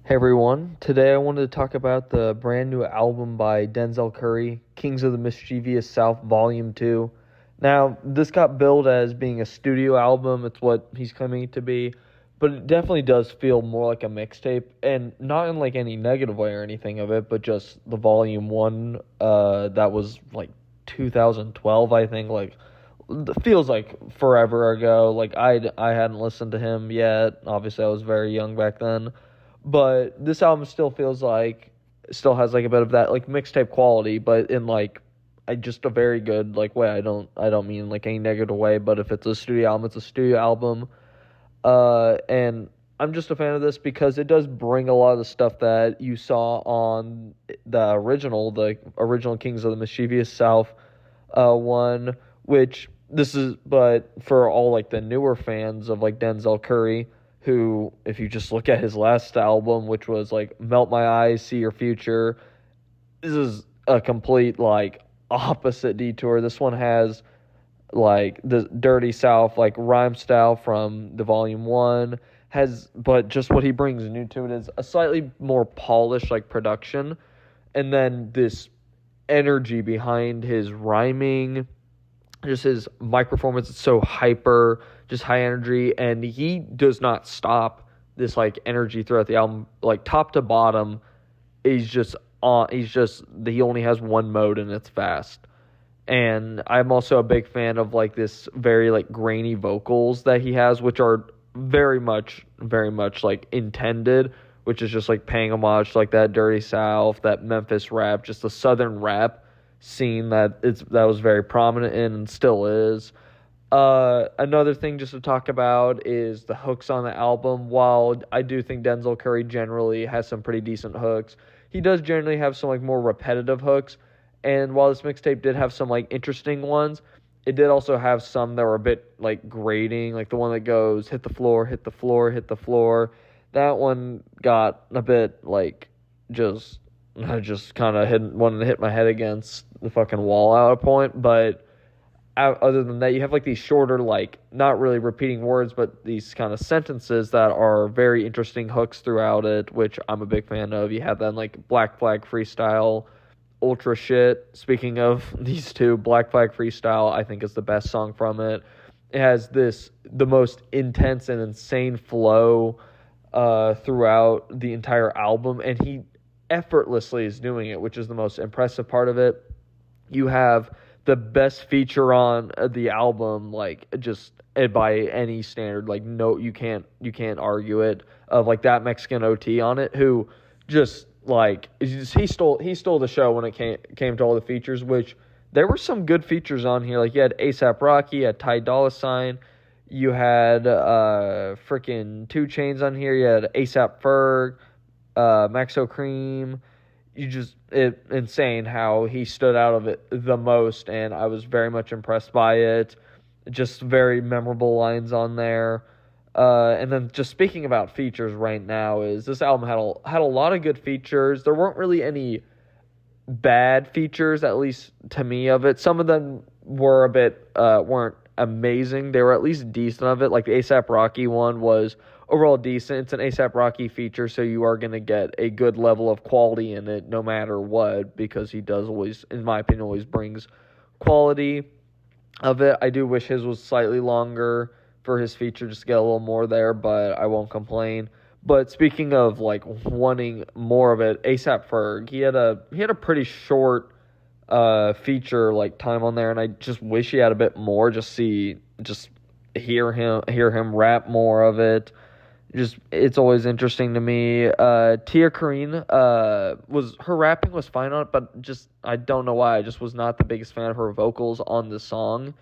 Hey everyone, today I wanted to talk about the brand new album by Denzel Curry, Kings of the Mischievous South Volume 2. Now, this got billed as being a studio album, it's what he's claiming it to be, but it definitely does feel more like a mixtape, and not in like any negative way or anything of it, but just the Volume 1, that was like 2012, I think, like, feels like forever ago. Like, I hadn't listened to him yet, obviously I was very young back then. But this album still has like a bit of that like mixtape quality, but in like just a very good like way. I don't mean like any negative way, but if it's a studio album, it's a studio album. And I'm just a fan of this because it does bring a lot of the stuff that you saw on the original Kings of the Mischievous South one, which this is, but for all like the newer fans of like Denzel Curry, who, if you just look at his last album, which was like Melt My Eyes, See Your Future, this is a complete like opposite detour. This one has like the Dirty South, like rhyme style from the volume one, but just what he brings new to it is a slightly more polished like production, and then this energy behind his rhyming, just his mic performance is so hyper, just high energy, and he does not stop this like energy throughout the album, like top to bottom. He only has one mode and it's fast. And I'm also a big fan of like this very like grainy vocals that he has, which are very much like intended, which is just like paying homage to like that Dirty South, that Memphis rap, just the Southern rap scene that was very prominent in and still is. Another thing just to talk about is the hooks on the album. While I do think Denzel Curry generally has some pretty decent hooks, he does generally have some like more repetitive hooks. And while this mixtape did have some like interesting ones, it did also have some that were a bit like grating, like the one that goes hit the floor, hit the floor, hit the floor. That one got a bit like just I just kind of wanted to hit my head against the fucking wall at a point. But other than that, you have like these shorter, like not really repeating words, but these kind of sentences that are very interesting hooks throughout it, which I'm a big fan of. You have that in, like Black Flag Freestyle, Ultra Shit. Speaking of these two, Black Flag Freestyle, I think is the best song from it. It has the most intense and insane flow throughout the entire album, and he effortlessly is doing it, which is the most impressive part of it. You have the best feature on the album, like just by any standard, like no, you can't argue it. Of like that Mexican OT on it, who just like he stole the show when it came to all the features. Which there were some good features on here. Like you had ASAP Rocky, you had Ty Dolla $ign, you had freaking 2 Chainz on here, you had ASAP Ferg, Maxo Cream. Insane how he stood out of it the most, and I was very much impressed by it. Just very memorable lines on there. And then just speaking about features right now, is this album had a lot of good features. There weren't really any bad features, at least to me, of it. Some of them were a bit weren't amazing. They were at least decent of it. Like the ASAP Rocky one was overall decent. It's an ASAP Rocky feature, so you are going to get a good level of quality in it no matter what, because he does always, in my opinion, always brings quality of it. I do wish his was slightly longer for his feature, just to get a little more there, but I won't complain. But speaking of like wanting more of it, ASAP Ferg, he had a pretty short feature like time on there, and I just wish he had a bit more. Just hear him rap more of it. Just it's always interesting to me. Tia Kareen, her rapping was fine on it, but just I don't know why, I just was not the biggest fan of her vocals on the song.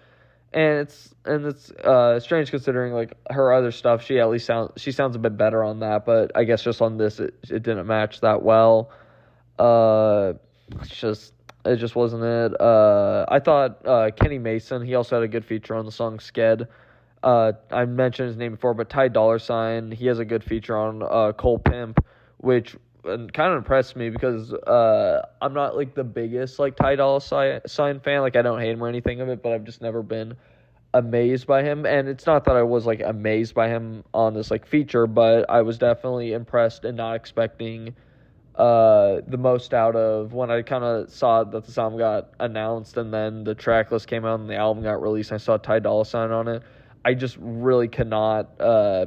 And it's strange considering like her other stuff, she sounds a bit better on that, but I guess just on this it didn't match that well. It just wasn't it. I thought Kenny Mason, he also had a good feature on the song Sked. I mentioned his name before, but Ty Dolla $ign, he has a good feature on Cole Pimp, which kind of impressed me because I'm not like the biggest like Ty Dolla $ign fan. Like I don't hate him or anything of it, but I've just never been amazed by him, and it's not that I was like amazed by him on this like feature, but I was definitely impressed and not expecting the most out of when I kind of saw that the song got announced and then the track list came out and the album got released. And I saw Ty Dolla $ign on it. I just really could not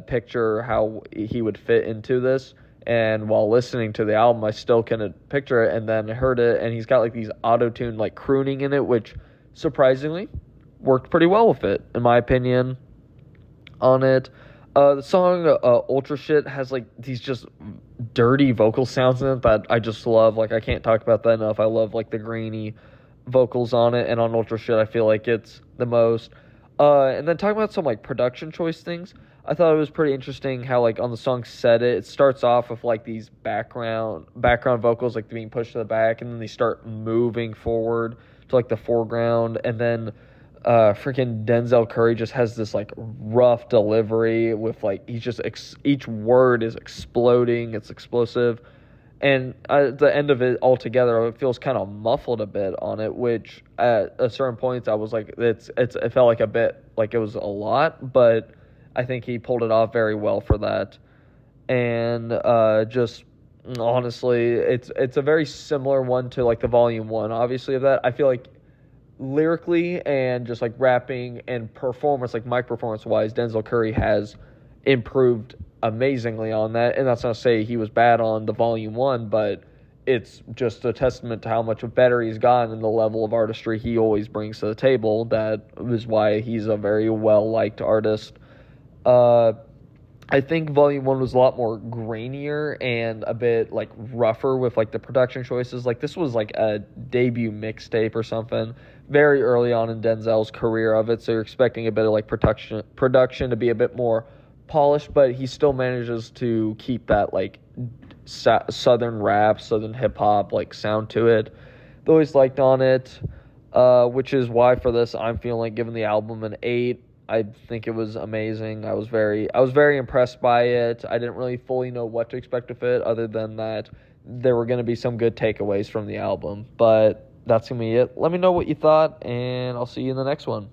picture how he would fit into this. And while listening to the album, I still couldn't picture it. And then I heard it, and he's got like these auto-tune like crooning in it, which surprisingly worked pretty well with it, in my opinion, on it. The song Ultra Shit has like these just dirty vocal sounds in it that I just love. Like, I can't talk about that enough. I love like the grainy vocals on it, and on Ultra Shit I feel like it's the most. And then talking about some like production choice things, I thought it was pretty interesting how like on the song Set It starts off with like these background vocals like being pushed to the back, and then they start moving forward to like the foreground, and then freaking Denzel Curry just has this like rough delivery with like he's just each word is exploding, it's explosive, and at the end of it altogether, it feels kind of muffled a bit on it, which at a certain point I was like, it felt like a bit like it was a lot, but I think he pulled it off very well for that, and just honestly, it's a very similar one to like the volume one, obviously of that. I feel like lyrically and just like rapping and performance, like mic performance wise, Denzel Curry has improved amazingly on that. And that's not to say he was bad on the volume one, but it's just a testament to how much better he's gotten and the level of artistry he always brings to the table. That is why he's a very well liked artist. I think Volume 1 was a lot more grainier and a bit like rougher with like the production choices. Like, this was like a debut mixtape or something very early on in Denzel's career of it, so you're expecting a bit of like production to be a bit more polished, but he still manages to keep that like southern rap, southern hip hop like sound to it. I always liked on it, which is why for this I'm feeling like giving the album an 8. I think it was amazing. I was very impressed by it. I didn't really fully know what to expect of it, other than that there were going to be some good takeaways from the album. But that's going to be it. Let me know what you thought, and I'll see you in the next one.